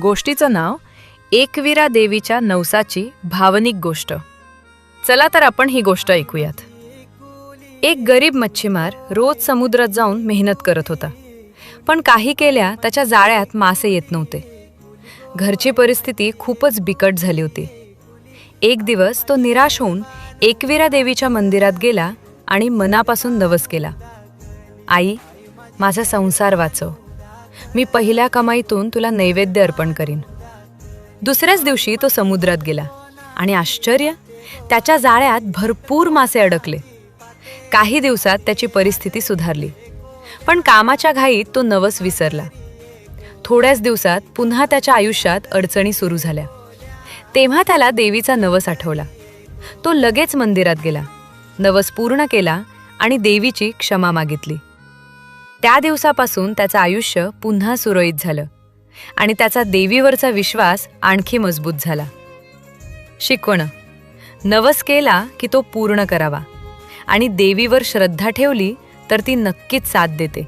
गोष्टीचं नाव एकविरा देवीच्या नवसाची भावनिक गोष्ट. चला तर आपण ही गोष्ट ऐकूयात. एक गरीब मच्छीमार रोज समुद्रात जाऊन मेहनत करत होता, पण काही केल्या त्याच्या जाळ्यात मासे येत नव्हते. घरची परिस्थिती खूपच बिकट झाली होती. एक दिवस तो निराश होऊन एकविरा देवीच्या मंदिरात गेला आणि मनापासून नवस केला, आई, माझा संसार वाचव. मी पहिल्या कमाईतून तुला नैवेद्य अर्पण करीन. दुसऱ्याच दिवशी तो समुद्रात गेला आणि आश्चर्य, त्याच्या जाळ्यात भरपूर मासे अडकले. काही दिवसात त्याची परिस्थिती सुधारली, पण कामाच्या घाईत तो नवस विसरला. थोड्याच दिवसात पुन्हा त्याच्या आयुष्यात अडचणी सुरू झाल्या. तेव्हा त्याला देवीचा नवस आठवला. तो लगेच मंदिरात गेला, नवस पूर्ण केला आणि देवीची क्षमा मागितली. त्या दिवसापासून त्याचं आयुष्य पुन्हा सुरळीत झालं आणि त्याचा देवीवरचा विश्वास आणखी मजबूत झाला. शिकवण: नवस केला की तो पूर्ण करावा आणि देवीवर श्रद्धा ठेवली तर ती नक्कीच साथ देते.